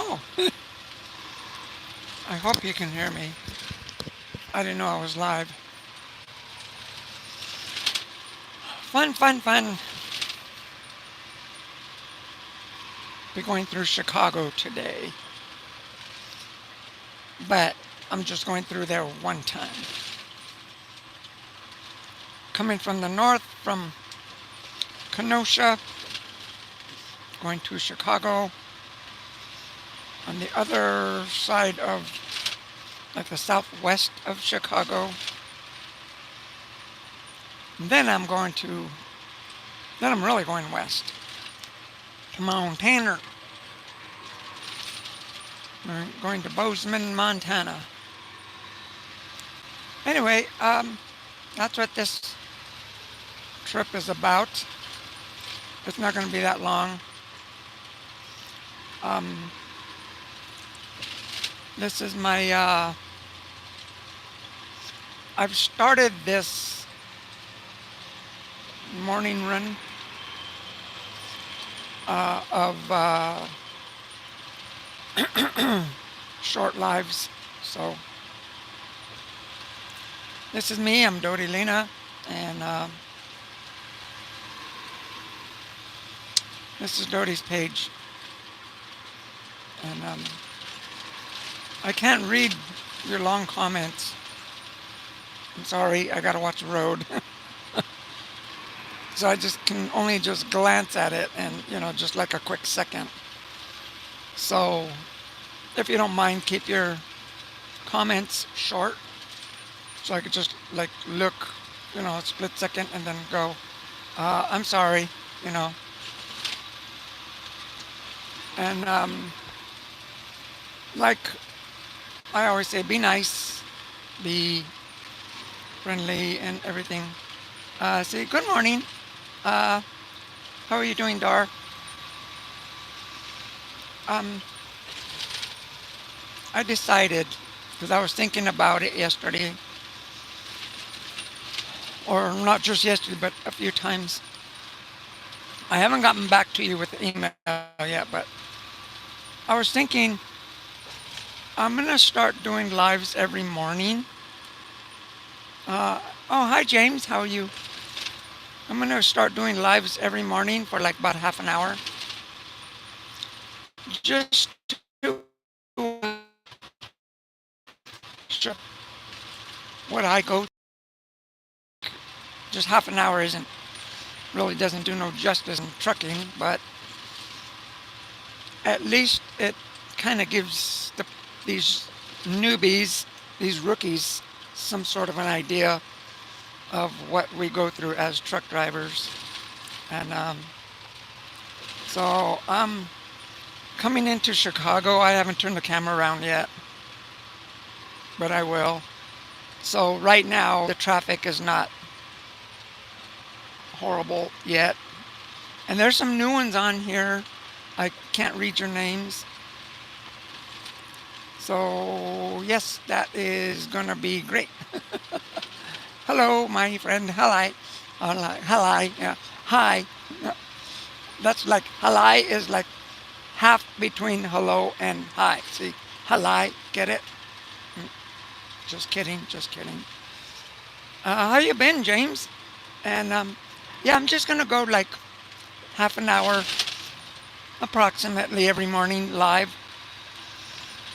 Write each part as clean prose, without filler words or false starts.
Oh, I hope you can hear me. I didn't know I was live. Fun, fun, fun. Be going through Chicago today, but I'm just going through there one time. Coming from the north, from Kenosha, going to Chicago, on the other side of, like the southwest of Chicago. And then I'm really going west to Montana. We're going to Bozeman, Montana. Anyway, that's what this trip is about. It's not going to be that long. Um, this is I've started this morning run of short lives. So this is me. I'm Dodi and this is Dodi's page. And I can't read your long comments. I'm sorry. I gotta watch the road. So I just can only just glance at it and, just like a quick second. So if you don't mind, keep your comments short so I could just like look, a split second and then go, I'm sorry, you know. And like I always say, be nice, be friendly and everything. Say good morning. How are you doing, Dar? Um, I decided, because I was thinking about it yesterday, or not just yesterday, but a few times. I haven't gotten back to you with the email yet, but I was thinking I'm going to start doing lives every morning. Oh, hi, James. How are you? I'm going to start doing lives every morning for like about half an hour. Just to show what I go. Just half an hour isn't really doesn't do no justice in trucking, but at least it kind of gives these newbies, these rookies, some sort of an idea of what we go through as truck drivers. And so I'm coming into Chicago. I haven't turned the camera around yet, but I will. So right now the traffic is not horrible yet. And there's some new ones on here. I can't read your names. So yes, that is gonna be great. Hello, my friend. Hi. Hi. Yeah. Hi. Yeah. That's like halai is like half between hello and hi. See, halai, get it? Mm, just kidding, just kidding. How you been, James? And yeah, I'm just gonna go like half an hour approximately every morning live.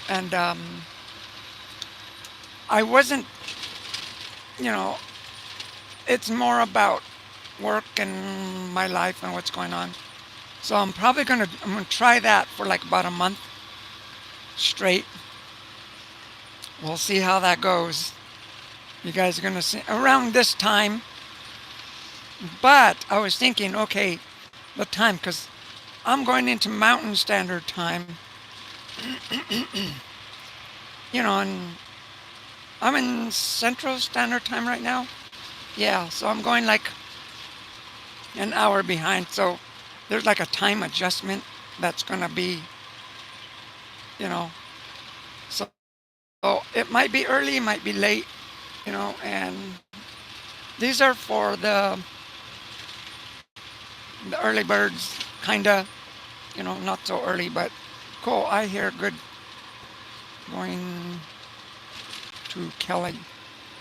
And I wasn't, you know, it's more about work and my life and what's going on. So I'm gonna try that for like about a month straight. We'll see how that goes. You guys are gonna see around this time. But I was thinking, okay, the time, because I'm going into Mountain Standard Time, and I'm in Central Standard Time right now. Yeah, so I'm going like an hour behind. So there's like a time adjustment that's gonna be, you know, so it might be early, it might be late, and these are for the early birds, kinda, not so early, but Cool. I hear good. Going to Kelly.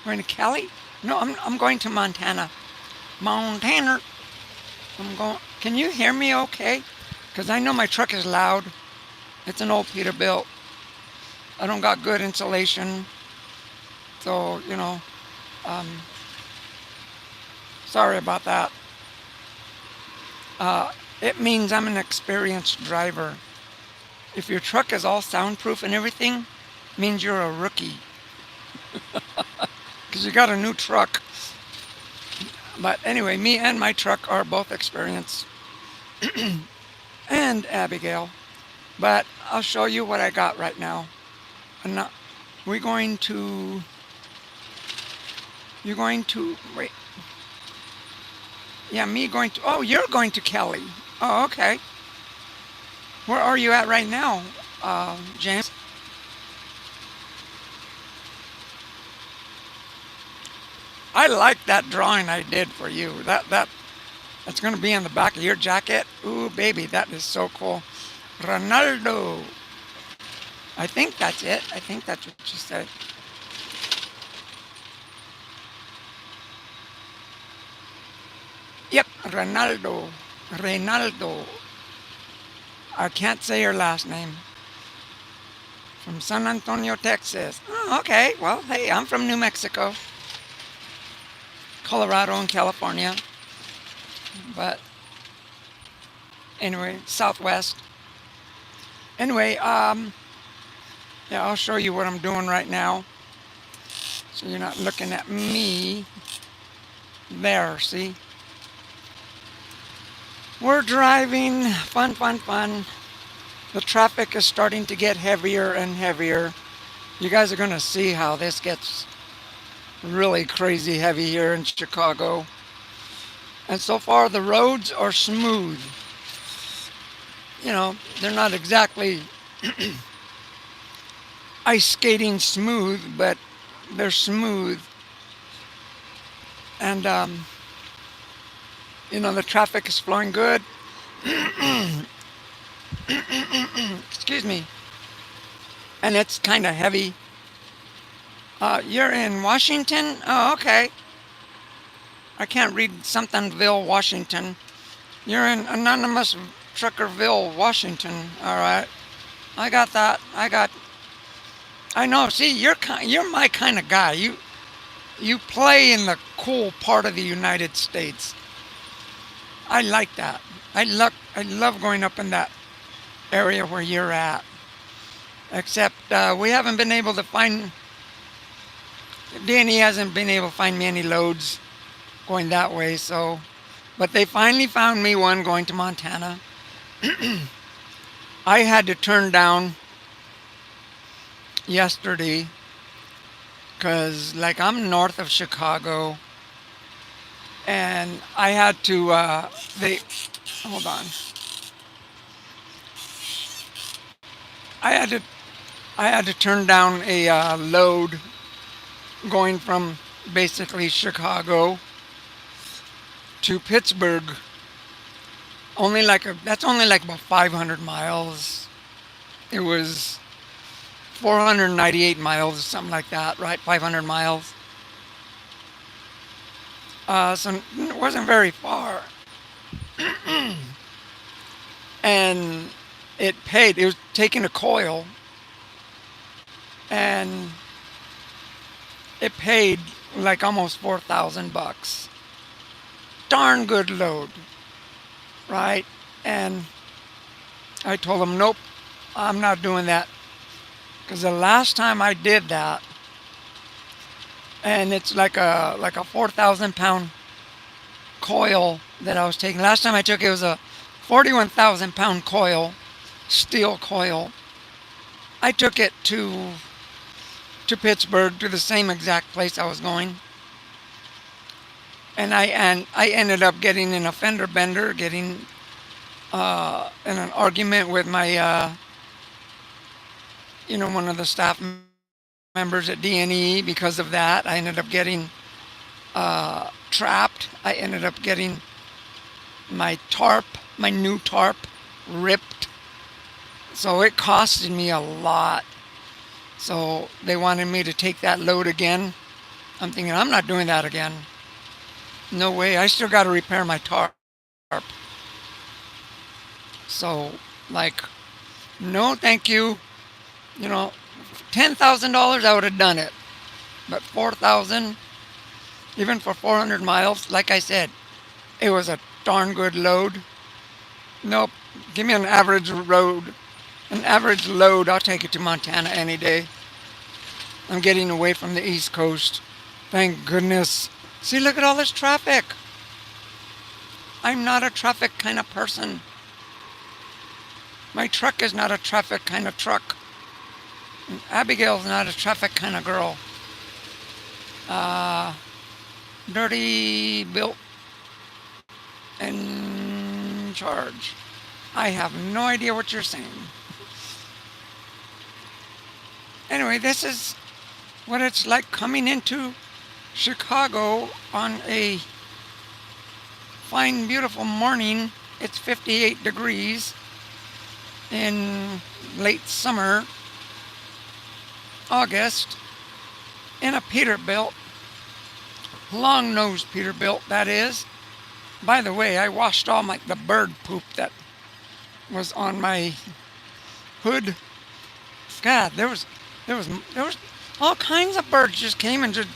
Going to Kelly? No, I'm going to Montana. Montana. I'm going. Can you hear me okay? Because I know my truck is loud. It's an old Peterbilt. I don't got good insulation. So, um, sorry about that. Uh, it means I'm an experienced driver. If your truck is all soundproof and everything, means you're a rookie. Because you got a new truck. But anyway, me and my truck are both experienced. And Abigail. But I'll show you what I got right now. And now, we're going to. You're going to. Wait. Yeah, me going to. Oh, you're going to Kelly. Oh, okay. Where are you at right now, James? I like that drawing I did for you. That's going to be on the back of your jacket. Ooh, baby, that is so cool. Ronaldo. I think that's it. I think that's what you said. Yep, Ronaldo. Reynaldo. I can't say your last name. From San Antonio, Texas. Oh, okay. Well, hey, I'm from New Mexico, Colorado, and California. But anyway, Southwest. Anyway, yeah, I'll show you what I'm doing right now. So you're not looking at me. There, see? We're driving. Fun, fun, fun. The traffic is starting to get heavier and heavier. You guys are going to see how this gets really crazy heavy here in Chicago. And so far, the roads are smooth. They're not exactly ice skating smooth, but they're smooth. And, the traffic is flowing good. Excuse me. And it's kind of heavy. You're in Washington? Oh, okay. I can't read somethingville, Washington. You're in Anonymous Truckerville, Washington. All right. I got that. I know. See, you're my kind of guy. You play in the cool part of the United States. I like that. I love going up in that area where you're at. Except we haven't been able to find. Danny hasn't been able to find me any loads going that way. So, but they finally found me one going to Montana. I had to turn down yesterday because, like, I'm north of Chicago, and I had to. They hold on. I had to. I had to turn down a load going from basically Chicago to Pittsburgh. That's only like about 500 miles. It was 498 miles, something like that, right? 500 miles. So it wasn't very far, and it paid. It was taking a coil, and it paid like almost $4,000. Darn good load, right? And I told him, nope, I'm not doing that. Because the last time I did that, and it's like a 4,000 pound coil that I was taking. Last time I took it was a 41,000 pound coil, steel coil. I took it to Pittsburgh, to the same exact place I was going. And I ended up getting in a fender bender, getting in an argument with my one of the staff members at DNE. Because of that, I ended up getting trapped. I ended up getting my new tarp ripped. So it costed me a lot. So they wanted me to take that load again. I'm thinking, I'm not doing that again. No way. I still got to repair my tarp. So, like, no, thank you. You know, $10,000, I would have done it. But 4,000, even for 400 miles, like I said, it was a darn good load. Nope. Give me an average road, an average load. I'll take it to Montana any day. I'm getting away from the East Coast. Thank goodness. See, look at all this traffic. I'm not a traffic kind of person. My truck is not a traffic kind of truck. And Abigail's not a traffic kind of girl. Uh, Dirty built in charge. I have no idea what you're saying. Anyway, this is what it's like coming into Chicago on a fine, beautiful morning. It's 58 degrees in late summer, August, in a Peterbilt, long nosed Peterbilt, that is. By the way, I washed all the bird poop that was on my hood. God, there was all kinds of birds just came and just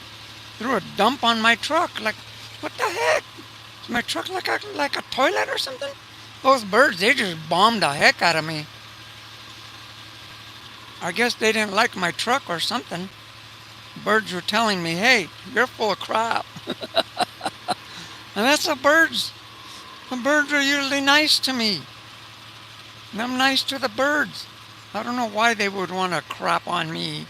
threw a dump on my truck. Like, what the heck? Is my truck like a toilet or something? Those birds, they just bombed the heck out of me. I guess they didn't like my truck or something. Birds were telling me, hey, you're full of crap. And that's the birds. The birds are usually nice to me. And I'm nice to the birds. I don't know why they would want to crap on me.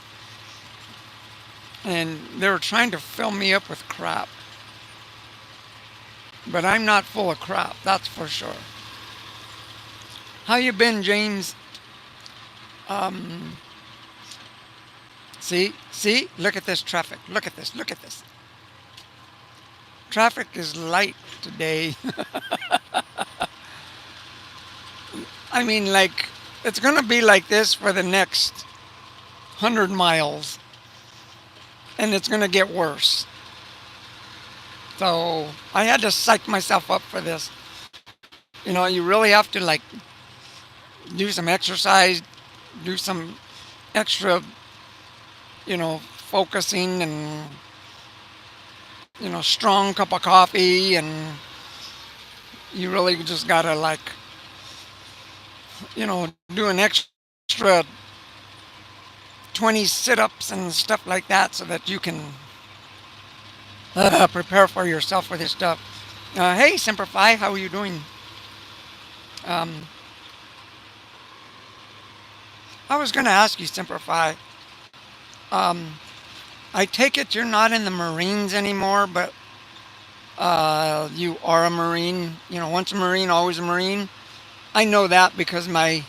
And they were trying to fill me up with crap. But I'm not full of crap, that's for sure. How you been, James? Um, see, look at this traffic. Look at this. Traffic is light today. I mean, like, it's gonna be like this for the next 100 miles, and it's gonna get worse. So I had to psych myself up for this. You know, you really have to like do some exercise, do some extra, focusing and strong cup of coffee, and you really just gotta like do an extra 20 sit-ups and stuff like that so that you can prepare for yourself for this stuff. Hey, Simplify, how are you doing? Um, I was going to ask you, Simplify. Um, I take it you're not in the Marines anymore, but you are a Marine. You know, once a Marine, always a Marine. I know that because my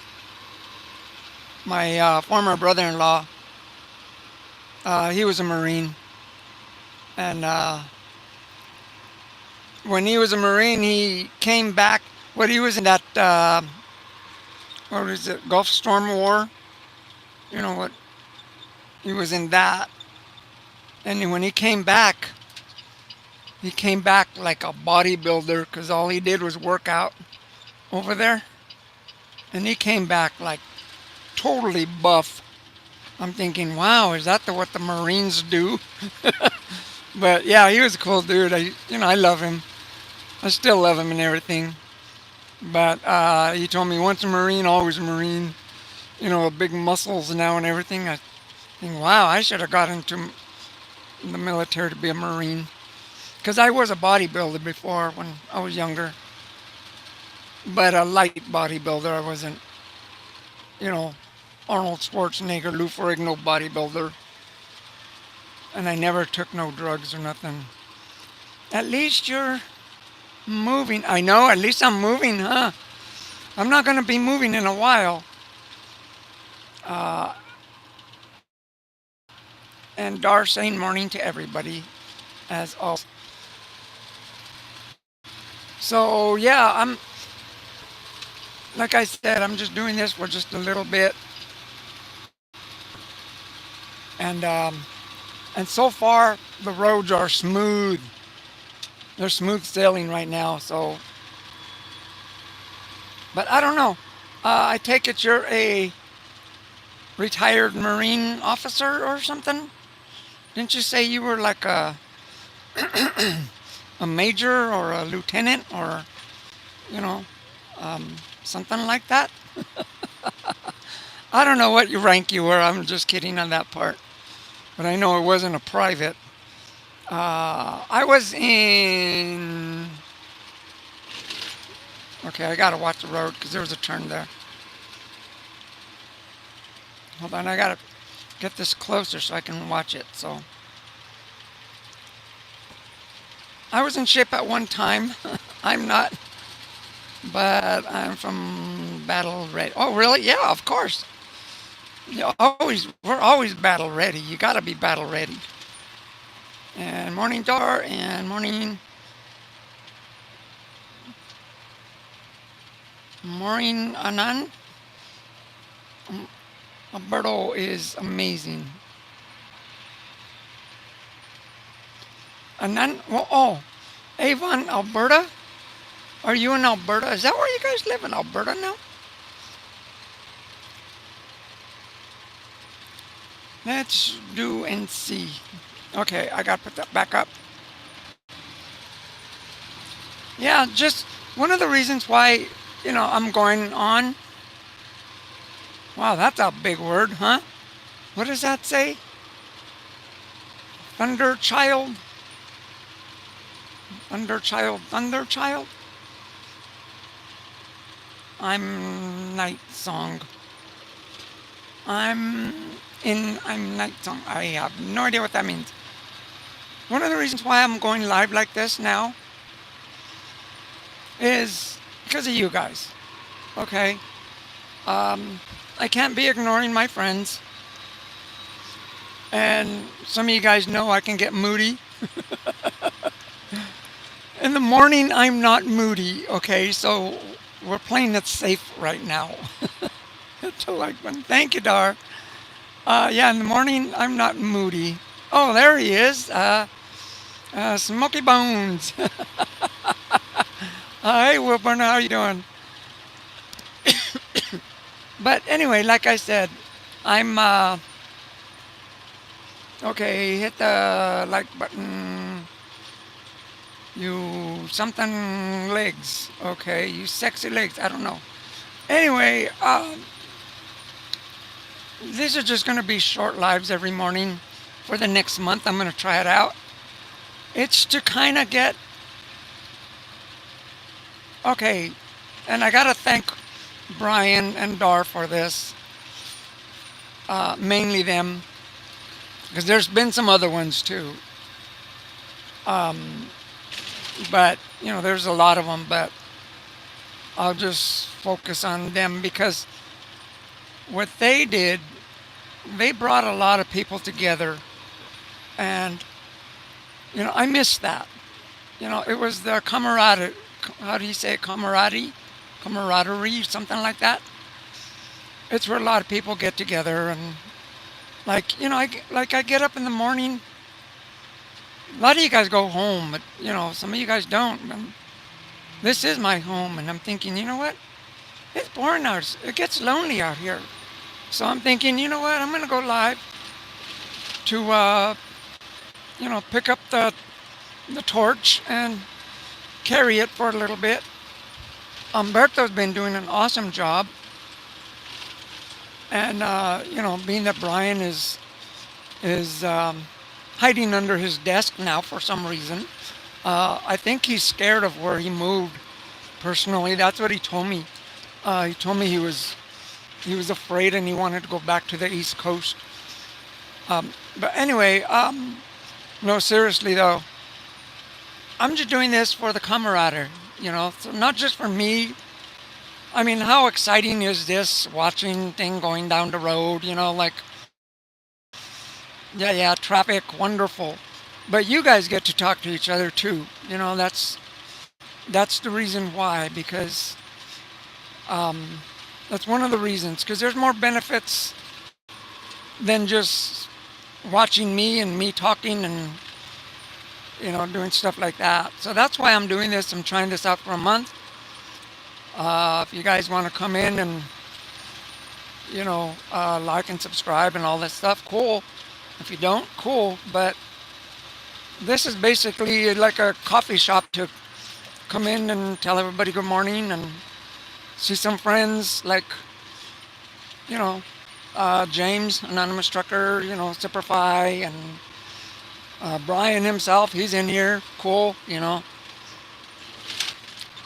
former brother-in-law, he was a Marine, and when he was a Marine, he came back. What he was in that what was it, Gulf Storm War? You know what? He was in that, and when he came back like a bodybuilder because all he did was work out over there, and he came back like totally buff. I'm thinking, wow, is that what the Marines do? But yeah, he was a cool dude. I love him. I still love him and everything. But he told me once a Marine, always a Marine. Big muscles now and everything. I think, wow, I should have got into the military to be a Marine. Because I was a bodybuilder before when I was younger. But a light bodybuilder. I wasn't, you know, Arnold Schwarzenegger, Lou Ferrigno bodybuilder. And I never took no drugs or nothing. At least you're moving. I know, at least I'm moving, huh? I'm not going to be moving in a while. Uh, and Dar saying morning to everybody, as always. So yeah, like I said, I'm just doing this for just a little bit, and so far the roads are smooth. They're smooth sailing right now. So, but I don't know. I take it you're a retired Marine officer or something. Didn't you say you were like a major or a lieutenant or you know something like that? I don't know what you rank you were. I'm just kidding on that part. But I know it wasn't a private. I was in. Okay, I gotta watch the road because there was a turn there. Hold on, I gotta get this closer so I can watch it. So I was in shape at one time. I'm not, but I'm from Battle Ready. Oh, really? Yeah, of course. We're always battle ready. You gotta be battle ready. And morning Dar and morning Anan. Alberto is amazing. Anan, Avon, Alberta. Are you in Alberta? Is that where you guys live in Alberta now? Let's do and see. Okay, I gotta put that back up. Yeah, just one of the reasons why, I'm going on. Wow, that's a big word, huh? What does that say? Thunder child? Thunder child, thunder child? I'm night song. I'm I'm night song. I have no idea what that means. One of the reasons why I'm going live like this now is because of you guys. Okay? Um, I can't be ignoring my friends. And some of you guys know I can get moody. In the morning, I'm not moody, okay? So we're playing it safe right now. To like one. Thank you, Dar. Yeah, in the morning, I'm not moody. Oh, there he is. Smoky Bones. Hey, Wilburn, how you doing? But anyway, like I said, I'm okay. Hit the like button. You something legs. Okay, you sexy legs. I don't know. Anyway, these are just going to be short lives every morning for the next month. I'm going to try it out. It's to kind of get okay, and I got to thank Brian and Dar for this. Mainly them, because there's been some other ones too. Um, but there's a lot of them. But I'll just focus on them because what they did, they brought a lot of people together, and I missed that. It was the camaraderie. How do you say it? Camaraderie, something like that. It's where a lot of people get together and like I get up in the morning. A lot of you guys go home, but some of you guys don't. And this is my home, and I'm thinking, you know what? It's boring out. It gets lonely out here. So I'm thinking, you know what? I'm gonna go live to pick up the torch and carry it for a little bit. Umberto's been doing an awesome job, and being that Brian is hiding under his desk now for some reason. I think he's scared of where he moved. Personally, that's what he told me. He told me he was afraid and he wanted to go back to the East Coast. But anyway, no, seriously though, I'm just doing this for the camaraderie. So not just for me. I mean, how exciting is this watching thing going down the road? Like yeah, yeah, traffic, wonderful. But you guys get to talk to each other too. That's the reason why because Um, that's one of the reasons because there's more benefits than just watching me and me talking and doing stuff like that. So that's why I'm doing this. I'm trying this out for a month. If you guys want to come in and like and subscribe and all that stuff, cool. If you don't, cool. But this is basically like a coffee shop to come in and tell everybody good morning and see some friends like you know James, anonymous trucker, Simplify, and Brian himself. He's in here. Cool.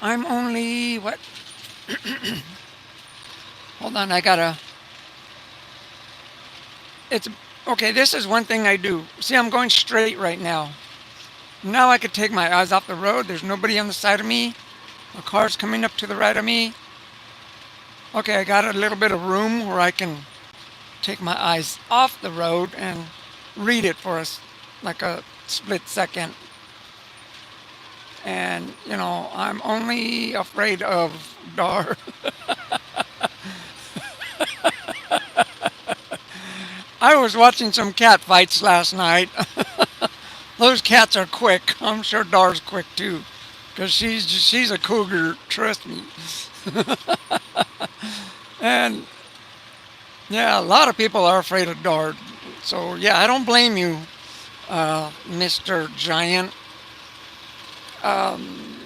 I'm only what? Hold on. I gotta. It's okay. This is one thing I do. See, I'm going straight right now. Now I could take my eyes off the road. There's nobody on the side of me. A car's coming up to the right of me. Okay, I got a little bit of room where I can take my eyes off the road and read it for us like a split second. And I'm only afraid of Dar. I was watching some cat fights last night. Those cats are quick. I'm sure Dar's quick too, because she's a cougar. Trust me. And yeah, a lot of people are afraid of Dar. So yeah, I don't blame you, Mr. Giant. Um,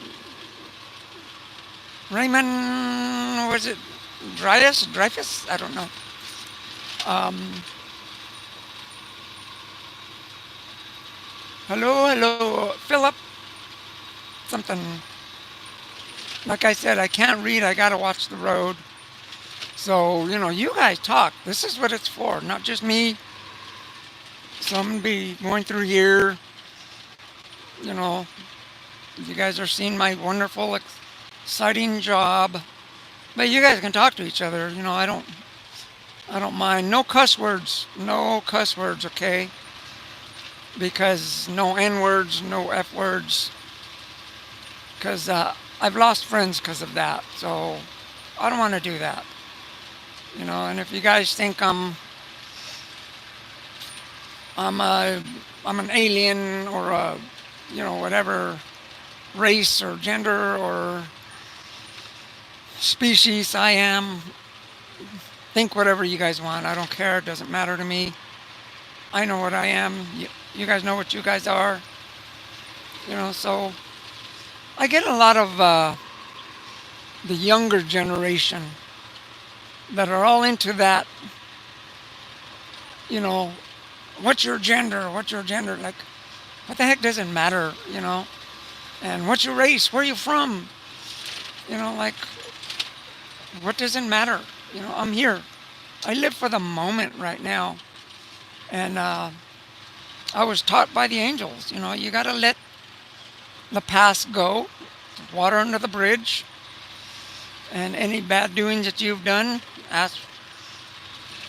Raymond, was it Dreyfus? I don't know. Um, hello, Philip. Something. Like I said, I can't read. I gotta watch the road. So you guys talk. This is what it's for, not just me. So I'm gonna be going through here. You know, you guys are seeing my wonderful, exciting job. But you guys can talk to each other. I don't mind. No cuss words. No cuss words. Okay. Because no N words, no F words. Because I've lost friends because of that. So I don't want to do that. And if you guys think I'm a I'm an alien or a whatever race or gender or species I am, think whatever you guys want. I don't care. It doesn't matter to me. I know what I am. You guys know what you guys are. So I get a lot of the younger generation that are all into that, you know, what's your gender? What's your gender? Like, what the heck does it matter? And what's your race? Where are you from? Like, what does it matter? I'm here. I live for the moment right now. And I was taught by the angels, you got to let the past go, water under the bridge, and any bad doings that you've done, ask,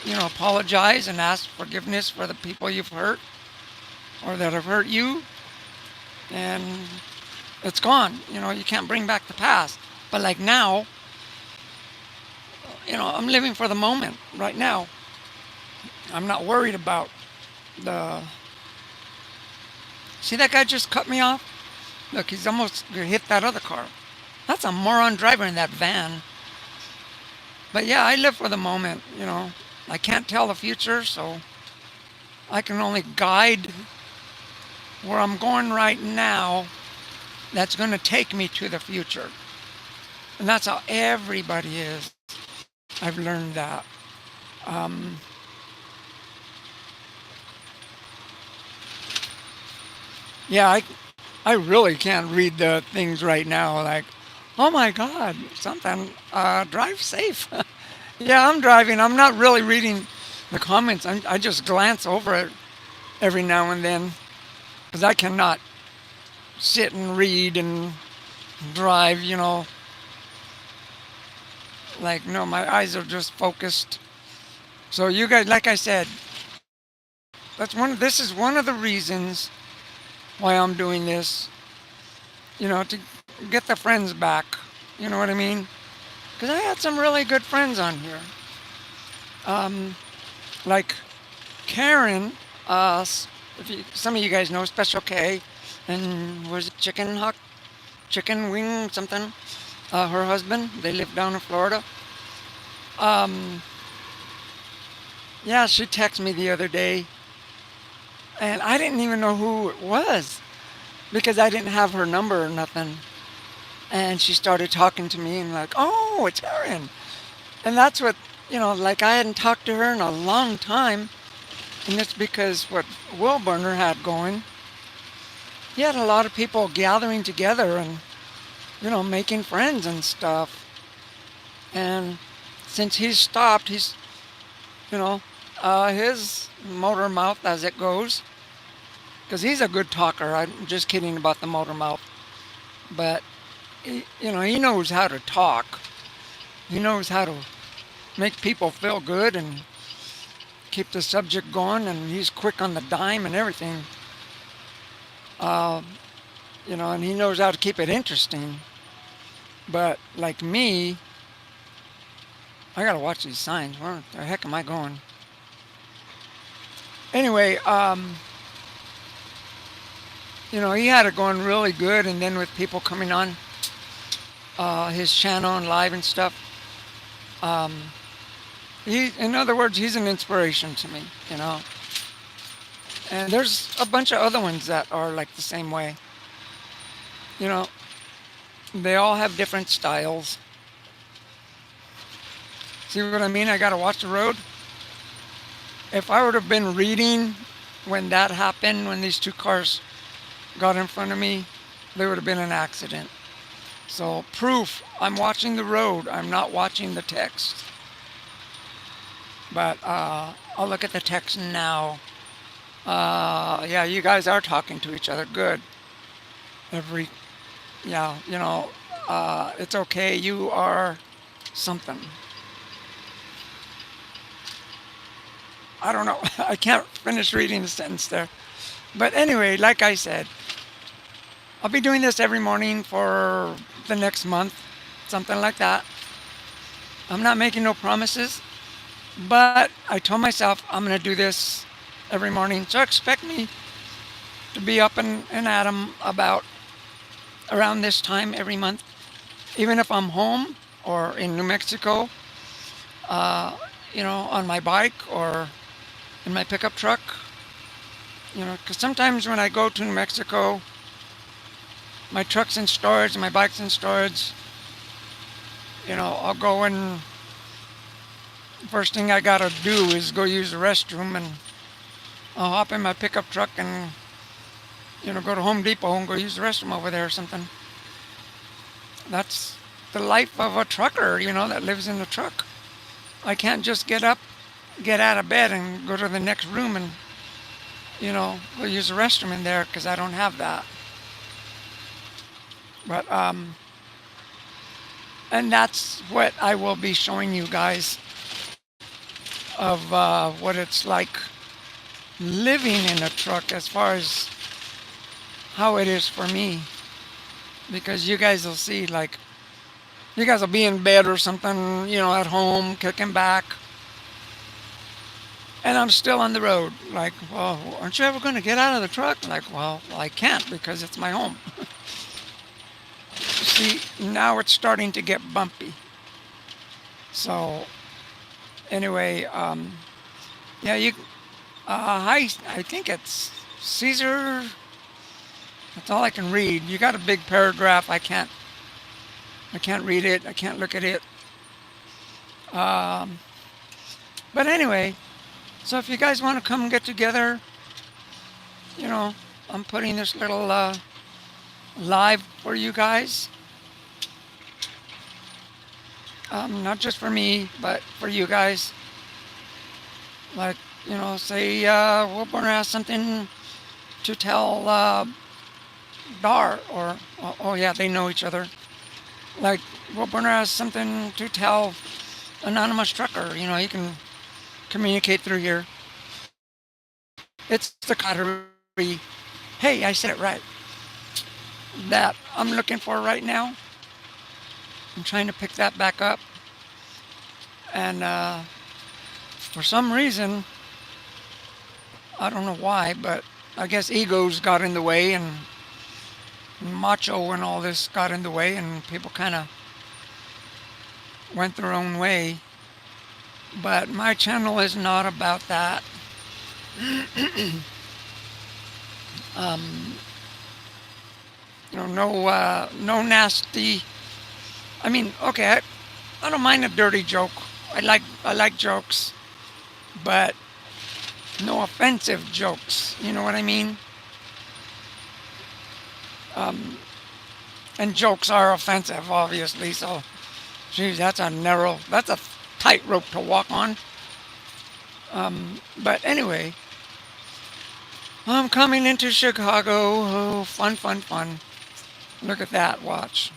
apologize and ask forgiveness for the people you've hurt or that have hurt you. And it's gone. You can't bring back the past. But like now, I'm living for the moment right now. I'm not worried about the. See that guy just cut me off? Look, he's almost gonna hit that other car. That's a moron driver in that van. But yeah, I live for the moment. I can't tell the future, so I can only guide where I'm going right now that's going to take me to the future. And that's how everybody is. I've learned that. Um, yeah, I really can't read the things right now. Like, oh my God, something, drive safe. Yeah, I'm driving. I'm not really reading the comments. I just glance over it every now and then because I cannot sit and read and drive. Like, no, my eyes are just focused. So you guys, like I said, this is one of the reasons why I'm doing this, to get the friends back. You know what I mean? Because I had some really good friends on here. Um, like Karen, if some of you guys know Special K, and was it Chicken Wing something? Her husband, they live down in Florida. Um, yeah, she texted me the other day, and I didn't even know who it was because I didn't have her number or nothing. And she started talking to me and like, oh, it's Karen. And that's what, like I hadn't talked to her in a long time. And it's because what Will Burner had going, he had a lot of people gathering together and, making friends and stuff. And since he's stopped, you know, his motor mouth as it goes, because he's a good talker. I'm just kidding about the motor mouth. But, he knows how to talk. He knows how to make people feel good and keep the subject going, and he's quick on the dime and everything. Uh, and he knows how to keep it interesting. But like me, I gotta watch these signs. Where the heck am I going? Anyway, he had it going really good, and then with people coming on his channel and live and stuff, um, in other words, he's an inspiration to me. And there's a bunch of other ones that are like the same way. You know, they all have different styles. See what I mean? I gotta watch the road. If I would have been reading when that happened, when these two cars got in front of me, there would have been an accident. So, proof, I'm watching the road, I'm not watching the text. But I'll look at the text now. Yeah, you guys are talking to each other. Good. Every, yeah, it's okay. You are something. I don't know. I can't finish reading the sentence there. But anyway, like I said, I'll be doing this every morning for the next month, something like that. I'm not making no promises, but I told myself I'm going to do this every morning. So expect me to be up and at 'em about around this time every month. Even if I'm home or in New Mexico, on my bike or in my pickup truck. Because sometimes when I go to New Mexico, my truck's in storage and my bike's in storage. I'll go and first thing I gotta do is go use the restroom, and I'll hop in my pickup truck and go to Home Depot and go use the restroom over there or something. That's the life of a trucker, that lives in the truck. I can't just get up, get out of bed, and go to the next room and go use the restroom in there because I don't have that. But and that's what I will be showing you guys of what it's like living in a truck as far as how it is for me. Because you guys will see, like, you guys will be in bed or something, at home, kicking back. And I'm still on the road. Like, well, aren't you ever going to get out of the truck? Like, well, I can't because it's my home. See, now it's starting to get bumpy. So, anyway, yeah, I think it's Caesar. That's all I can read. You got a big paragraph. I can't read it. I can't look at it. Um, but anyway, so if you guys want to come get together, I'm putting this little live for you guys. Not just for me, but for you guys. Like, say Wilburn has something to tell Dar, or, oh yeah, they know each other. Like, Wilburn has something to tell Anonymous Trucker. You can communicate through here. It's the camaraderie. Hey, I said it right. That I'm looking for right now. I'm trying to pick that back up. And for some reason, I don't know why, but I guess egos got in the way and macho and all this got in the way, and people kind of went their own way. But my channel is not about that. Um, no nasty. I mean, okay, I don't mind a dirty joke. I like jokes, but no offensive jokes. You know what I mean? Um, and jokes are offensive, obviously. So, geez, that's a tightrope to walk on. But anyway, I'm coming into Chicago. Oh, fun, fun, fun. Look at that. Watch.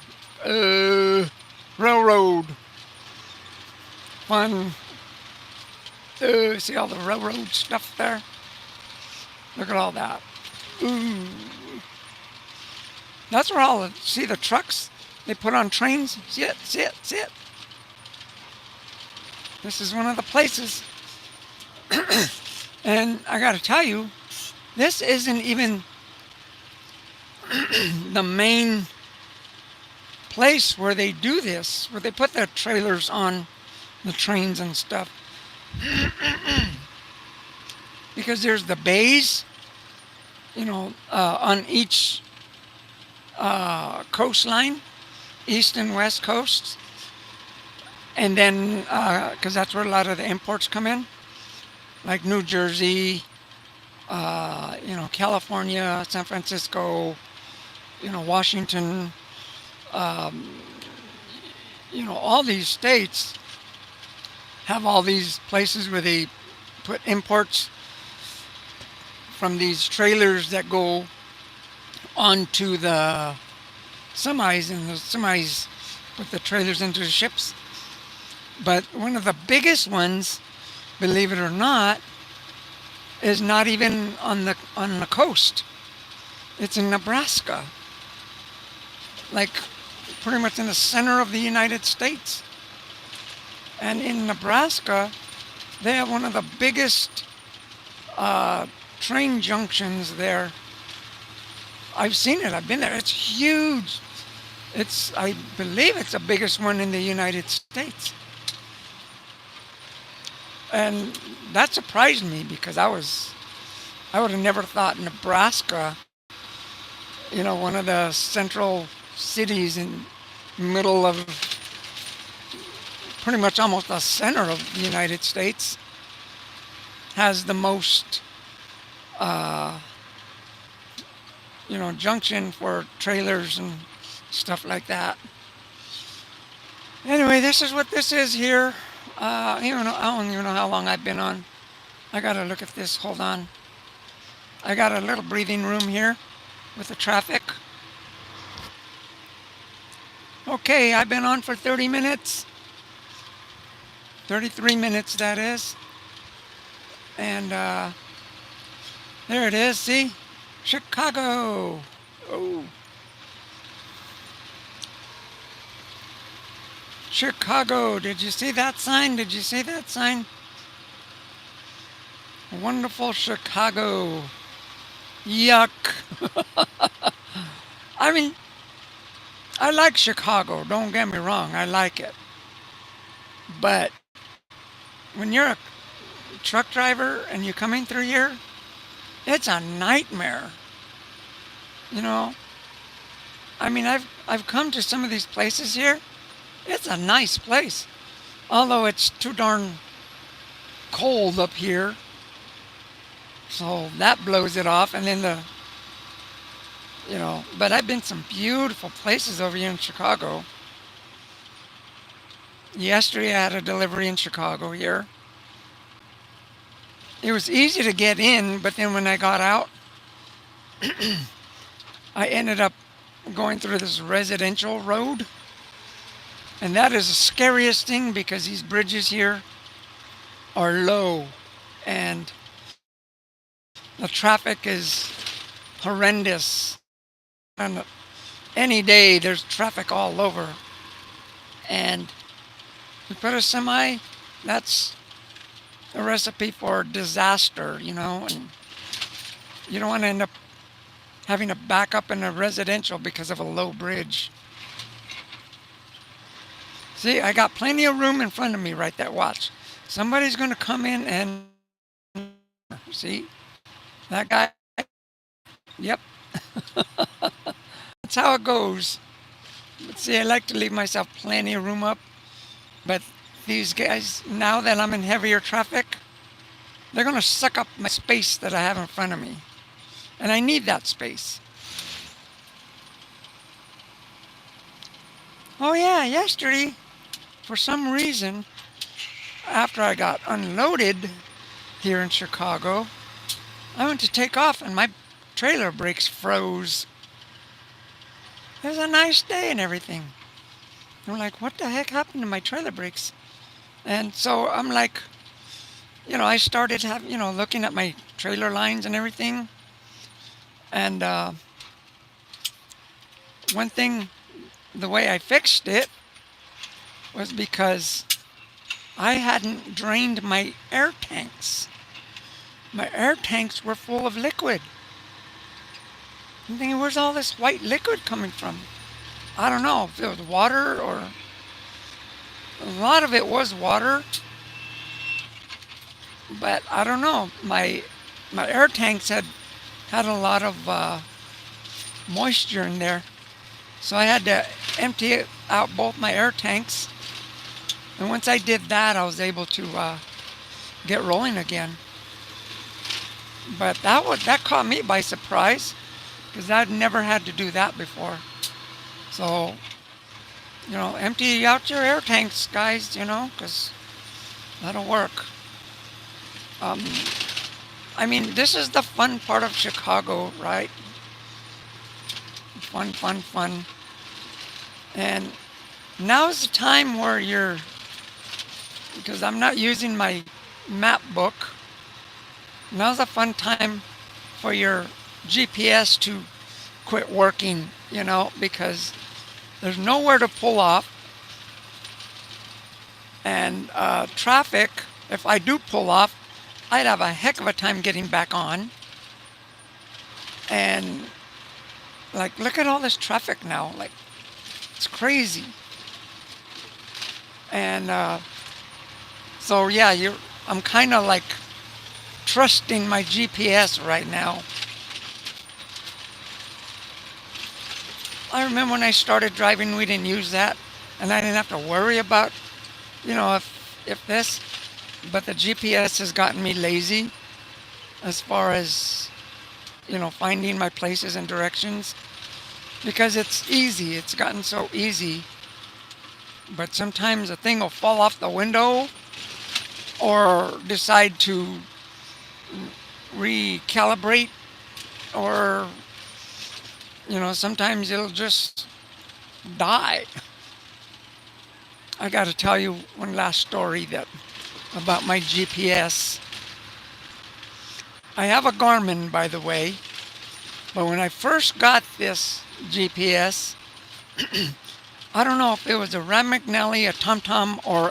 Uh, railroad. Fun. See all the railroad stuff there? Look at all that. Ooh. That's where all the, see the trucks they put on trains? See it, see it, see it. This is one of the places. And I gotta tell you, this isn't even the main place where they do this, where they put their trailers on the trains and stuff. Because there's the bays, on each coastline, east and west coasts. And then, because that's where a lot of the imports come in, like New Jersey, California, San Francisco, Washington, um, all these states have all these places where they put imports from these trailers that go onto the semis, and the semis put the trailers into the ships. But one of the biggest ones, believe it or not, is not even on the coast. It's in Nebraska, like pretty much in the center of the United States. And in Nebraska, they have one of the biggest train junctions there. I've seen it. I've been there. It's huge. I believe it's the biggest one in the United States. And that surprised me because I would have never thought Nebraska, one of the central cities in middle of pretty much almost the center of the United States, has the most, junction for trailers and stuff like that. Anyway, this is what this is here. I don't even know how long I've been on. I gotta look at this. Hold on. I got a little breathing room here with the traffic. Okay, I've been on for 30 minutes. 33 minutes, that is. And there it is. See? Chicago. Oh. Chicago. Did you see that sign? Did you see that sign? Wonderful Chicago. Yuck. I mean, I like Chicago. Don't get me wrong. I like it. But when you're a truck driver and you're coming through here, it's a nightmare. You know? I mean, I've come to some of these places here. It's a nice place. Although it's too darn cold up here. So that blows it off. And then but I've been some beautiful places over here in Chicago. Yesterday I had a delivery in Chicago here. It was easy to get in, but then when I got out, I ended up going through this residential road. And that is the scariest thing because these bridges here are low and the traffic is horrendous. And any day there's traffic all over. and you put a semi, that's a recipe for disaster, and you don't want to end up having to back up in a residential because of a low bridge. See, I got plenty of room in front of me right there. Watch. Somebody's going to come in and see that guy. Yep, that's how it goes. But see, I like to leave myself plenty of room up. But these guys, now that I'm in heavier traffic, they're going to suck up my space that I have in front of me. And I need that space. Oh, yeah, yesterday, for some reason, after I got unloaded here in Chicago, I went to take off and my trailer brakes froze. It was a nice day and everything. I'm like, what the heck happened to my trailer brakes? And so I'm like, I started looking at my trailer lines and everything. And one thing, the way I fixed it was because I hadn't drained my air tanks. My air tanks were full of liquid. I'm thinking, where's all this white liquid coming from? I don't know if it was water or a lot of it was water, but I don't know. My air tanks had a lot of moisture in there, so I had to empty out both my air tanks. And once I did that, I was able to get rolling again. But that caught me by surprise because I'd never had to do that before. So, empty out your air tanks, guys, because that'll work. Um, I mean, this is the fun part of Chicago, right? Fun, fun, fun. And now's the time where because I'm not using my map book, now's a fun time for your GPS to quit working, because there's nowhere to pull off. And traffic, if I do pull off, I'd have a heck of a time getting back on. And like, look at all this traffic now. Like, it's crazy. And so yeah, I'm kind of like trusting my GPS right now. I remember when I started driving, we didn't use that, and I didn't have to worry about, if this. But the GPS has gotten me lazy as far as, finding my places and directions, because it's easy. It's gotten so easy. But sometimes a thing will fall off the window or decide to recalibrate, or sometimes it'll just die. I got to tell you one last story about my GPS. I have a Garmin, by the way, but when I first got this GPS, I don't know if it was a Ram McNally, a TomTom, or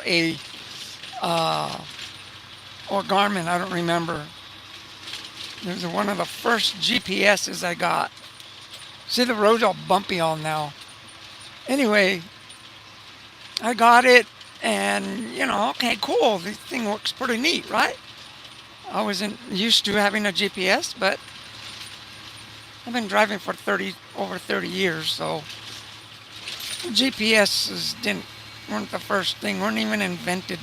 Garmin. I don't remember. It was one of the first GPSs I got. See, the road's all bumpy all now. Anyway, I got it, and okay, cool. This thing works pretty neat, right? I wasn't used to having a GPS, but I've been driving for over 30 years, so GPSs weren't the first thing, weren't even invented.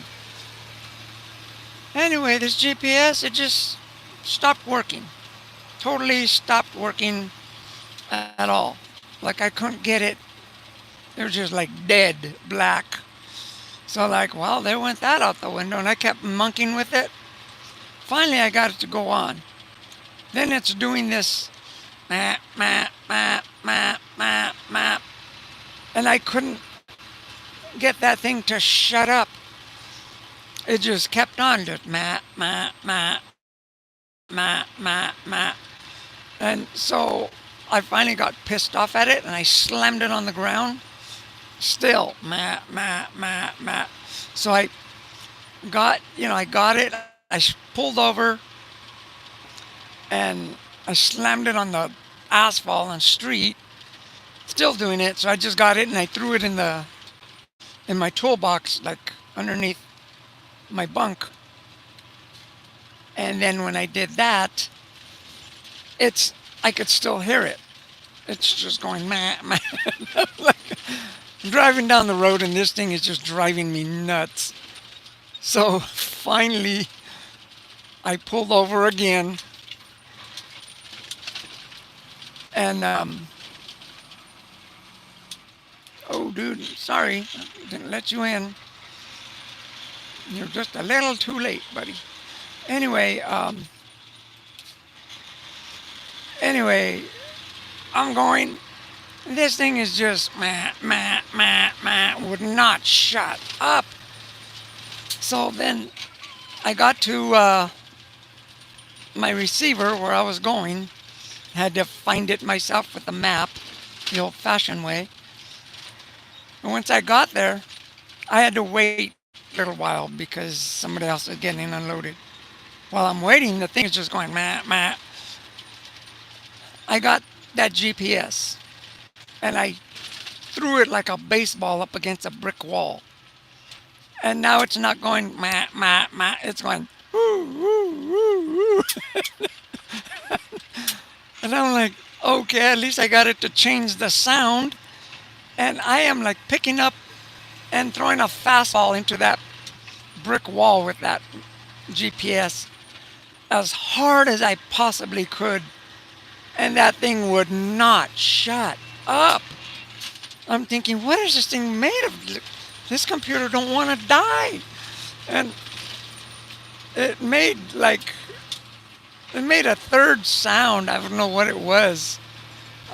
Anyway, this GPS, it just stopped working. Totally stopped working at all. Like, I couldn't get it. It was just like dead black. So like, well, there went that out the window, and I kept monkeying with it. Finally, I got it to go on. Then it's doing this map, map, map, map, map, map. And I couldn't get that thing to shut up. It just kept on just map, map, map, map, map, map. And so I finally got pissed off at it, and I slammed it on the ground. Still, meh, meh, meh, meh. So I got it. Pulled over and I slammed it on the asphalt and street. Still doing it. So I just got it and I threw it in my toolbox, like underneath my bunk. And then when I did that, it's I could still hear it. It's just going meh, meh. Like, I'm driving down the road and this thing is just driving me nuts. So finally, I pulled over again, and oh, dude, sorry, didn't let you in. You're just a little too late, buddy. Anyway, anyway, I'm going. This thing is just meh, meh, meh, meh, would not shut up. So then I got to my receiver where I was going. Had to find it myself with the map, the old-fashioned way. And once I got there, I had to wait a little while because somebody else was getting unloaded. While I'm waiting, the thing is just going meh, meh. I got that GPS and I threw it like a baseball up against a brick wall. And now it's not going meh, meh, meh. It's going woo, woo, woo, woo. And I'm like, okay, at least I got it to change the sound. And I am like picking up and throwing a fastball into that brick wall with that GPS as hard as I possibly could. And that thing would not shut up. I'm thinking, what is this thing made of? This computer don't want to die. And it made like it made a third sound. I don't know what it was.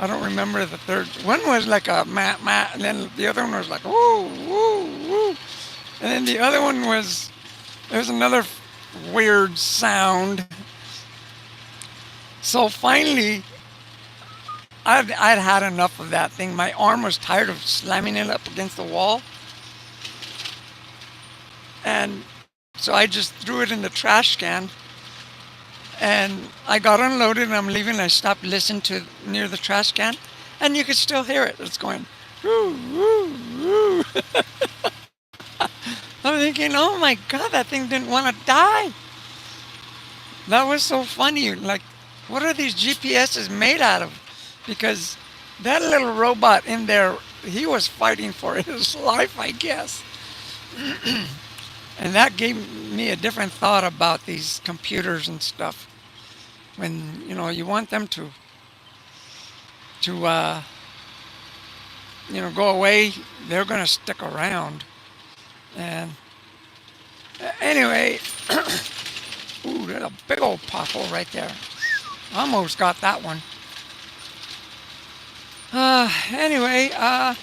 I don't remember the third. One was like a mat mat, and then the other one was like woo woo woo, and then the other one was there's another weird sound. So finally, I'd had enough of that thing. My arm was tired of slamming it up against the wall, and so I just threw it in the trash can. And I got unloaded and I'm leaving. I stopped listening to near the trash can, and you could still hear it. It's going, woo, woo, woo. I'm thinking, oh my God, that thing didn't want to die. That was so funny. Like, what are these GPSs made out of? Because that little robot in there, he was fighting for his life, I guess. And that gave me a different thought about these computers and stuff. When you want them to go away, they're gonna stick around. And anyway, ooh, there's a big old pothole right there. Almost got that one. Anyway, I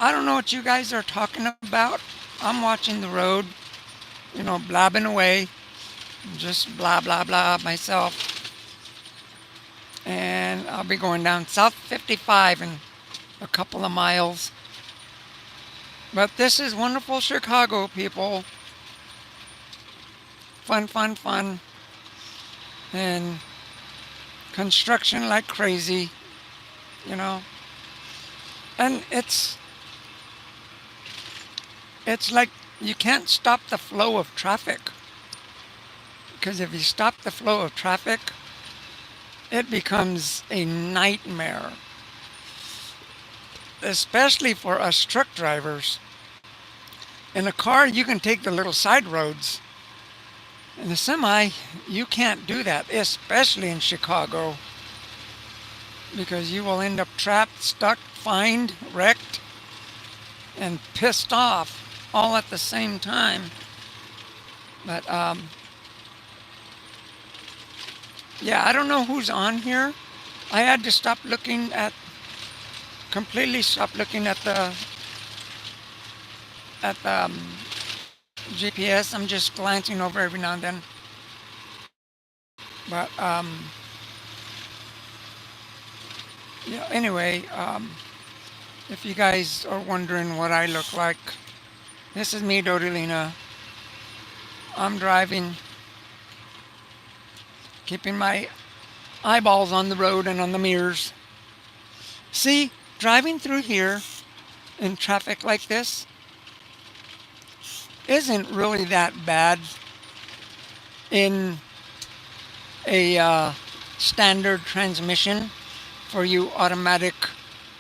don't know what you guys are talking about. I'm watching the road, blabbing away, just blah blah blah myself. And I'll be going down South 55 in a couple of miles. But this is wonderful Chicago, people. Fun, fun, fun. And construction like crazy, you know. And it's like you can't stop the flow of traffic. Because if you stop the flow of traffic, it becomes a nightmare, especially for us truck drivers. In a car, you can take the little side roads. In a semi, you can't do that, especially in Chicago, because you will end up trapped, stuck, fined, wrecked, and pissed off all at the same time. But yeah, I don't know who's on here. I had to completely stop looking at the GPS. I'm just glancing over every now and then. But anyway, If you guys are wondering what I look like, this is me, Dodi. I'm driving, keeping my eyeballs on the road and on the mirrors. See, driving through here in traffic like this isn't really that bad in a standard transmission for you automatic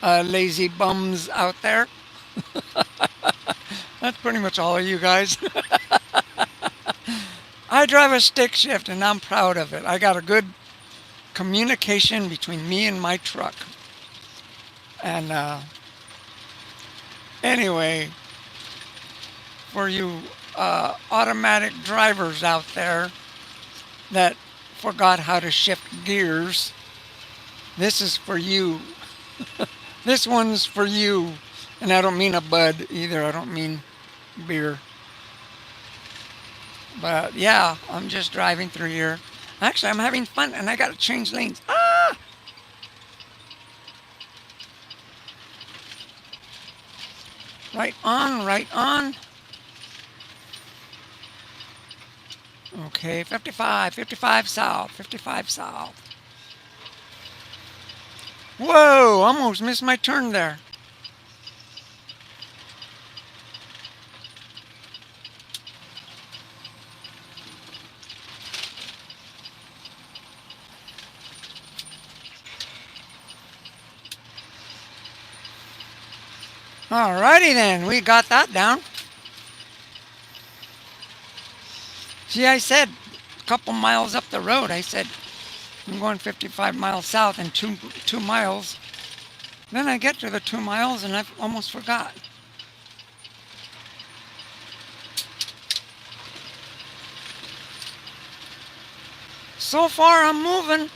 lazy bums out there. That's pretty much all of you guys. I drive a stick shift and I'm proud of it. I got a good communication between me and my truck. And anyway, for you automatic drivers out there that forgot how to shift gears, this is for you. This one's for you. And I don't mean a bud either. I don't mean beer. But yeah, I'm just driving through here. Actually, I'm having fun and I got to change lanes. Ah! Right on, right on. Okay, 55, 55 south, 55 south. Whoa, almost missed my turn there. Alrighty then, we got that down. See, I said a couple miles up the road, I said I'm going 55 miles south and 2 miles. Then I get to the 2 miles and I almost forgot. So far, I'm moving.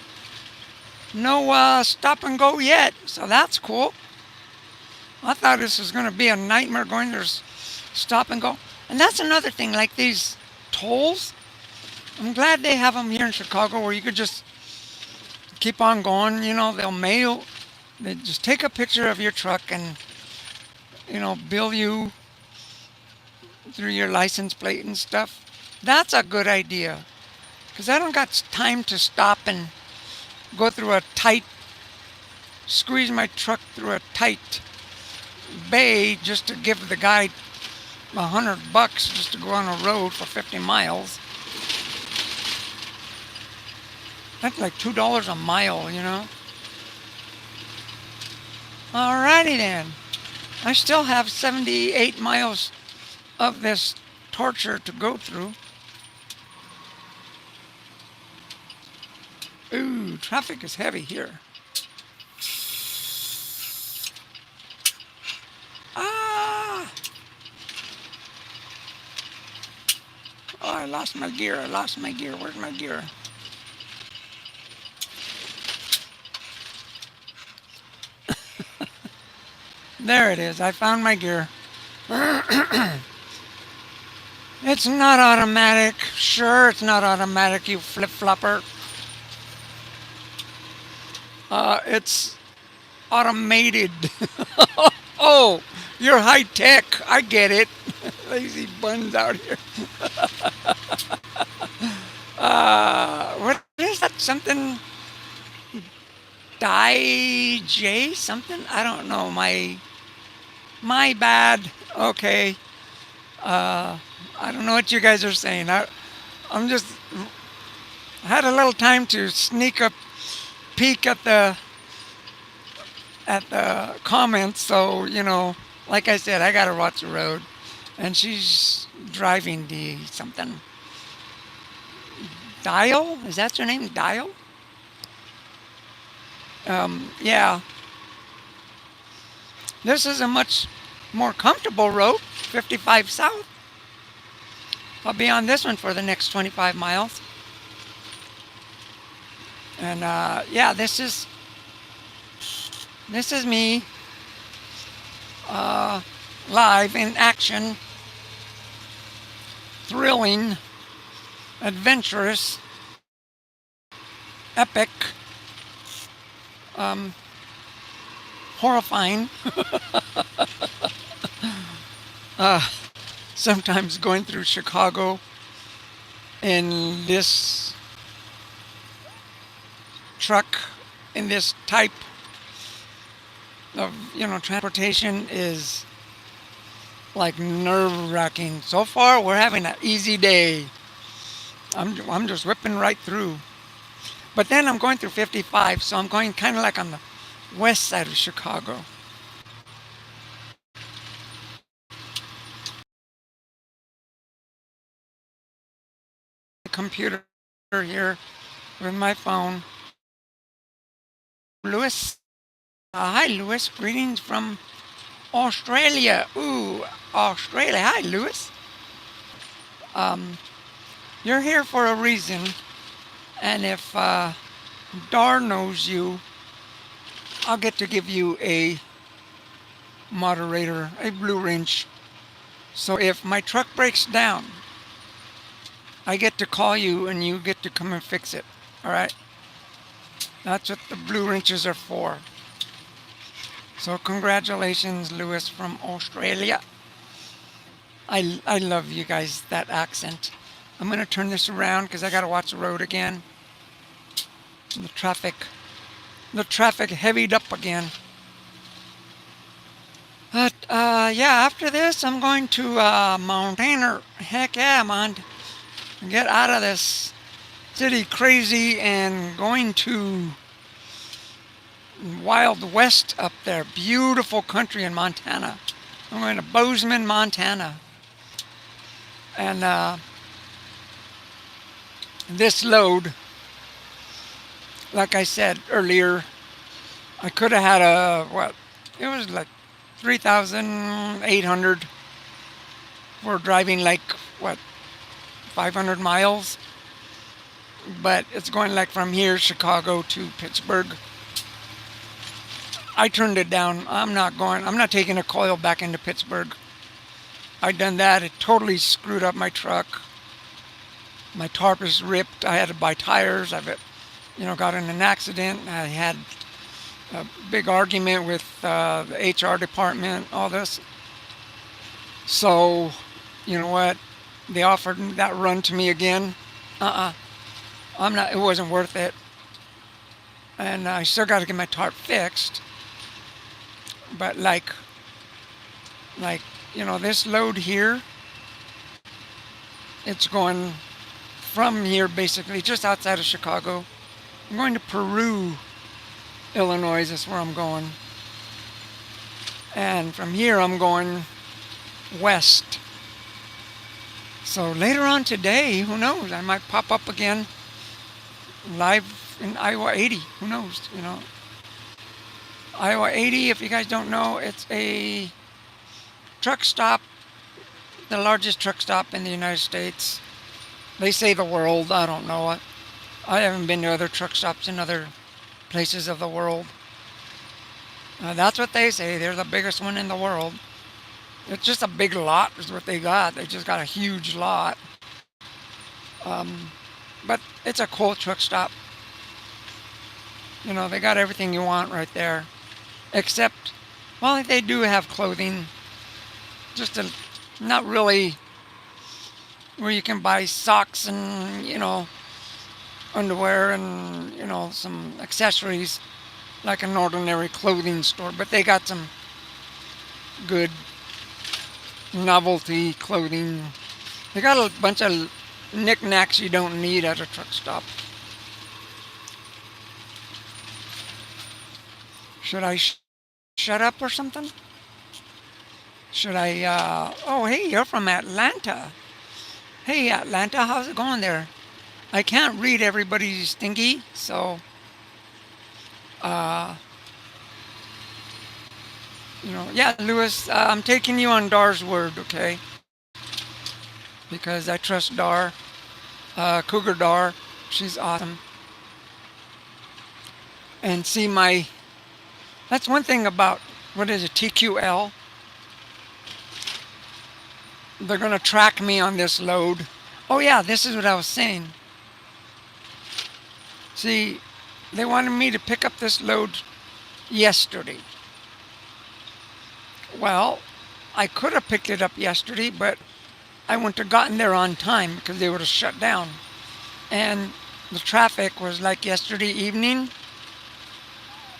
No stop and go yet, so that's cool. I thought this was going to be a nightmare going there, stop and go. And that's another thing, like these tolls. I'm glad they have them here in Chicago where you could just keep on going. They just take a picture of your truck and, bill you through your license plate and stuff. That's a good idea because I don't got time to stop and go through a tight, squeeze my truck through a tight bay just to give the guy $100 just to go on a road for 50 miles. That's like $2 a mile. Alrighty then. I still have 78 miles of this torture to go through. Ooh, traffic is heavy here. Ah! Oh, I lost my gear. Where's my gear? There it is. I found my gear. It's not automatic. Sure, it's not automatic, you flip-flopper. It's automated. Oh, you're high tech. I get it. Lazy buns out here. What is that? Something J something? I don't know. My bad. Okay. I don't know what you guys are saying. I'm just had a little time to sneak a peek at the comments. So like I said, I gotta watch the road, and she's driving the something. Dial? Is that your name? Dial? Yeah. This is a much more comfortable road, 55 south. I'll be on this one for the next 25 miles. And yeah, this is me live in action, thrilling, adventurous, epic, horrifying. uh, Sometimes going through Chicago in this truck, in this type of transportation is like nerve-wracking. So far, we're having an easy day. I'm just whipping right through. But then I'm going through 55, so I'm going kind of like on the west side of Chicago. Computer here with my phone. Lewis. Hi, Lewis. Greetings from Australia. Ooh, Australia. Hi, Lewis. Um, you're here for a reason, and if Dar knows you, I'll get to give you a moderator, a blue wrench. So if my truck breaks down, I get to call you and you get to come and fix it. All right? That's what the blue wrenches are for. So congratulations, Lewis from Australia. I love you guys, that accent. I'm going to turn this around because I got to watch the road again. The traffic heavied up again. But yeah, after this, I'm going to Montana. Heck yeah, man. Get out of this city crazy and going to Wild West up there. Beautiful country in Montana. I'm going to Bozeman, Montana. And this load, like I said earlier, I could have had it was like 3,800 for driving like, 500 miles? But it's going like from here, Chicago to Pittsburgh. I turned it down. I'm not taking a coil back into Pittsburgh. I done that. It totally screwed up my truck. My tarp is ripped. I had to buy tires. Got in an accident. I had a big argument with the HR department, all this. So, you know what? They offered that run to me again. It wasn't worth it. And I still got to get my tarp fixed. But this load here, it's going from here basically just outside of Chicago. I'm going to Peru, Illinois. That's where I'm going. And from here I'm going west. So later on today, who knows? I might pop up again live in Iowa 80. Who knows? Iowa 80, if you guys don't know, it's a truck stop, the largest truck stop in the United States. They say the world. I don't know. I haven't been to other truck stops in other places of the world. That's what they say. They're the biggest one in the world. It's just a big lot is what they got. They just got a huge lot. But it's a cool truck stop. They got everything you want right there. Except, they do have clothing. Just not really where you can buy socks and, underwear and, some accessories like an ordinary clothing store. But they got some good novelty clothing. They got a bunch of knickknacks you don't need at a truck stop. Should I shut up or something? Should I, oh hey, you're from Atlanta. Hey Atlanta, how's it going there? I can't read everybody's thingy, so, yeah, Lewis, I'm taking you on Dar's word, okay? Because I trust Dar, Cougar Dar, she's awesome. And see that's one thing about, what is it, TQL? They're going to track me on this load. Oh yeah, this is what I was saying. See, they wanted me to pick up this load yesterday. Well, I could have picked it up yesterday, but I wouldn't have gotten there on time because they would have shut down. And the traffic was like yesterday evening.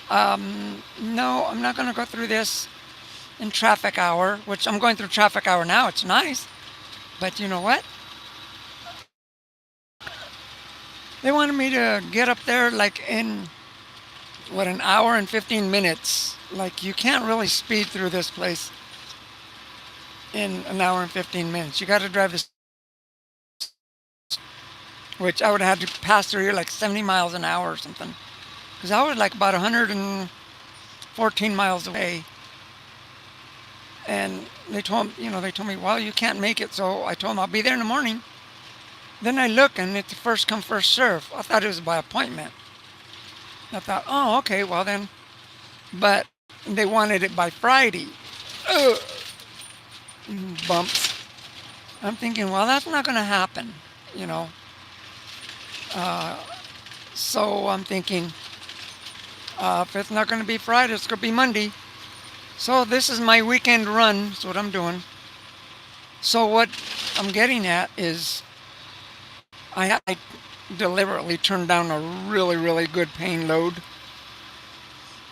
No, I'm not going to go through this in traffic hour, which I'm going through traffic hour now. It's nice. But you know what? They wanted me to get up there like in, what, an hour and 15 minutes. Like, you can't really speed through this place in an hour and 15 minutes. You got to drive this, which I would have had to pass through here like 70 miles an hour or something. Because I was like about 114 miles away. And they told me, well, you can't make it. So I told them I'll be there in the morning. Then I look and it's first come, first serve. I thought it was by appointment. I thought, oh, okay, well then. But they wanted it by Friday. Ugh. Bumps. I'm thinking, well, that's not going to happen, you know. So I'm thinking, if it's not going to be Friday, it's going to be Monday. So this is my weekend run. That's what I'm doing. So what I'm getting at is I deliberately turned down a really, really good paying load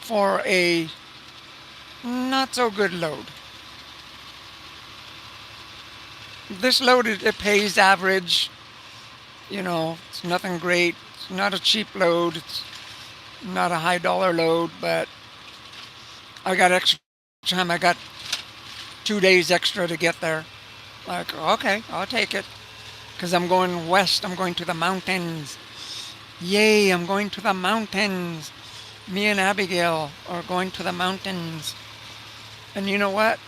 for a not so good load. This load, it pays average. It's nothing great. It's not a cheap load. It's not a high dollar load, but I got extra time. I got 2 days extra to get there. Like, okay, I'll take it. Because I'm going west. I'm going to the mountains. Yay, I'm going to the mountains. Me and Abigail are going to the mountains. And you know what?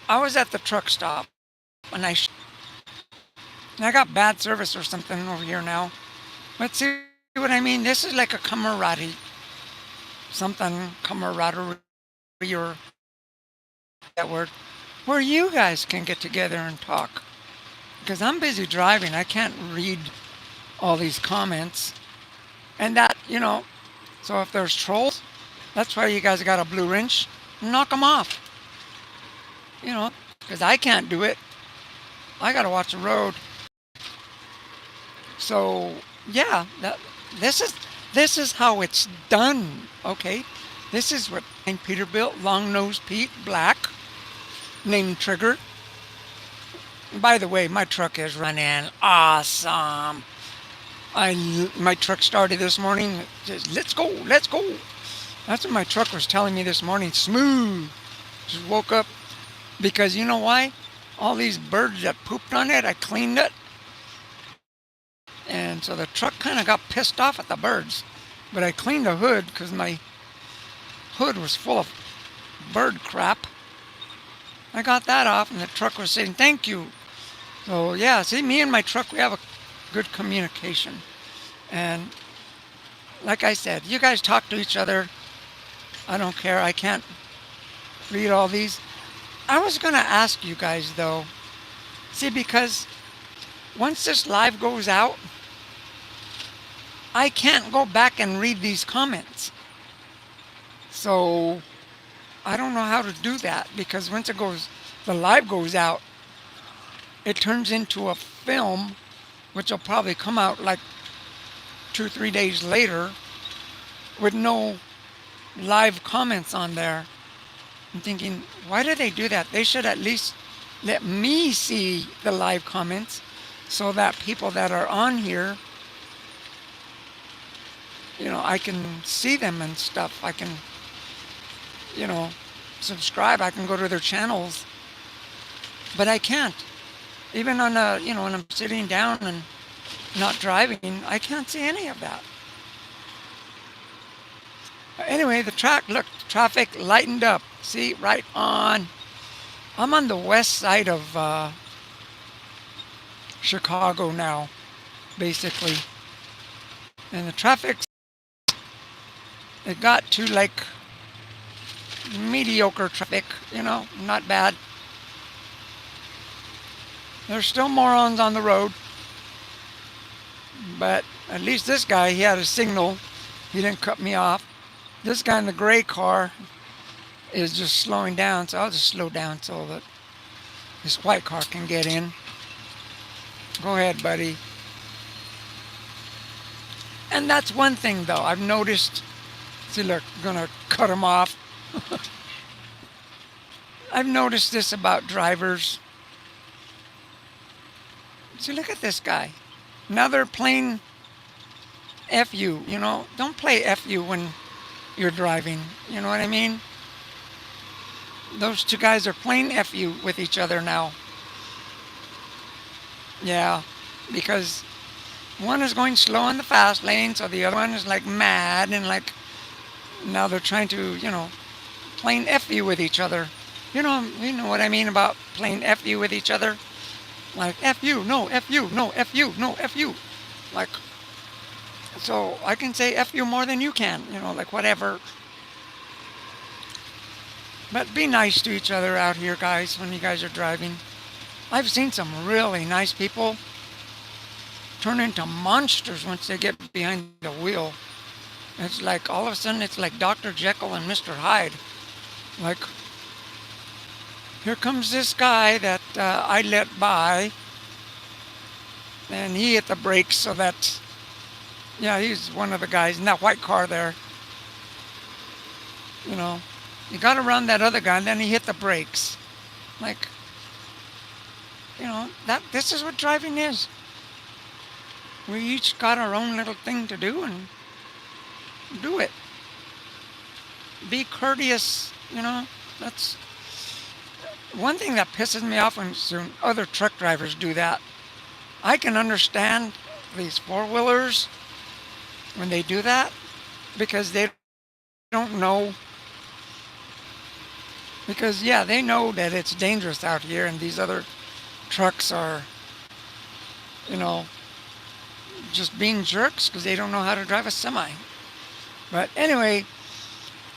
I was at the truck stop and I got bad service or something over here now. But see what I mean? This is like a camaraderie. Camaraderie or that word. Where you guys can get together and talk. Because I'm busy driving. I can't read all these comments. And that, so if there's trolls, that's why you guys got a blue wrench. Knock them off. Because I can't do it. I got to watch the road. So, yeah, this is how it's done, okay? This is what Peter built, long-nosed Pete, black, named Trigger. By the way, my truck is running awesome. My truck started this morning. Just, let's go. That's what my truck was telling me this morning. Smooth. Just woke up because you know why? All these birds that pooped on it, I cleaned it. And so the truck kind of got pissed off at the birds. But I cleaned the hood because my hood was full of bird crap. I got that off and the truck was saying thank you. So yeah, see, me and my truck, we have a good communication. And like I said, you guys talk to each other. I don't care. I can't read all these. I was going to ask you guys though. See, because once this live goes out, I can't go back and read these comments. So I don't know how to do that because once the live goes out, it turns into a film, which will probably come out like 2-3 days later with no live comments on there. I'm thinking, why do they do that? They should at least let me see the live comments so that people that are on here, I can see them and stuff. I can, subscribe. I can go to their channels. But I can't. Even on when I'm sitting down and not driving, I can't see any of that. Anyway, traffic lightened up. See, right on. I'm on the west side of Chicago now, basically. And the traffic, it got to like mediocre traffic, not bad. There's still morons on the road. But at least this guy, he had a signal. He didn't cut me off. This guy in the gray car is just slowing down, so I'll just slow down so that this white car can get in. Go ahead, buddy. And that's one thing, though, I've noticed. See, look, gonna cut him off. I've noticed this about drivers. See, look at this guy. Now they're playing FU, you know. Don't play FU when you're driving. You know what I mean? Those two guys are playing FU with each other now. Yeah, because one is going slow in the fast lane, so the other one is like mad and like now they're trying to, playing FU with each other. You know what I mean about playing FU with each other? Like FU, no, FU, no, FU, no, FU. Like, so I can say FU more than you can, like whatever. But be nice to each other out here, guys, when you guys are driving. I've seen some really nice people turn into monsters once they get behind the wheel. It's like all of a sudden it's like Dr. Jekyll and Mr. Hyde. Like, here comes this guy that I let by, and he hit the brakes so that, yeah, he's one of the guys in that white car there. You know, he got around that other guy and then he hit the brakes. Like, this is what driving is. We each got our own little thing to do and do it. Be courteous, that's one thing that pisses me off when other truck drivers do that. I can understand these four-wheelers when they do that because they don't know. Because, yeah, they know that it's dangerous out here and these other trucks are, just being jerks because they don't know how to drive a semi. But anyway,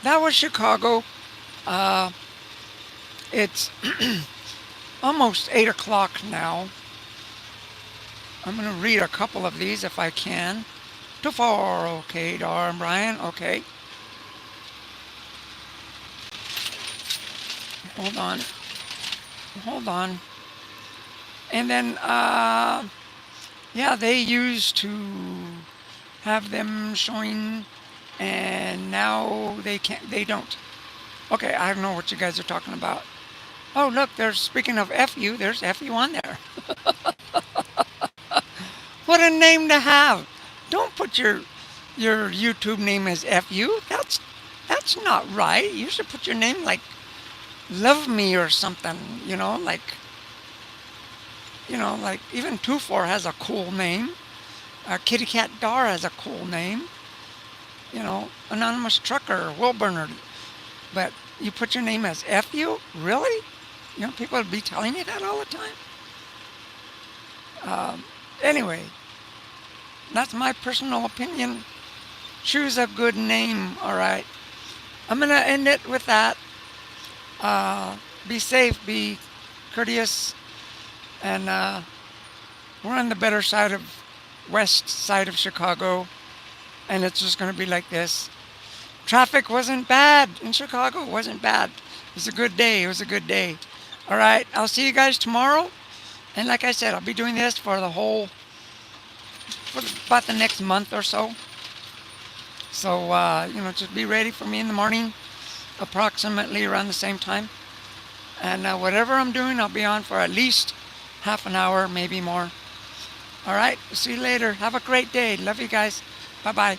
that was Chicago. It's almost 8 o'clock now. I'm going to read a couple of these if I can. Too far, okay, darn Brian, okay. Hold on. And then, yeah, they used to have them showing, and now they don't. Okay, I don't know what you guys are talking about. Oh, look, speaking of FU, there's FU on there. What a name to have. Don't put your YouTube name as FU. That's not right. You should put your name like Love Me or something, like even 24 has a cool name. Kitty Cat Dar has a cool name. Anonymous Trucker, Wilburner. But you put your name as FU? Really? People would be telling you that all the time. Anyway, that's my personal opinion. Choose a good name, all right? I'm going to end it with that. Be safe, be courteous, and we're on the better side of west side of Chicago, and it's just going to be like this. Traffic wasn't bad in Chicago. It wasn't bad. It was a good day. All right, I'll see you guys tomorrow. And like I said, I'll be doing this for about the next month or so. So, just be ready for me in the morning, approximately around the same time. And whatever I'm doing, I'll be on for at least half an hour, maybe more. All right, see you later. Have a great day. Love you guys. Bye-bye.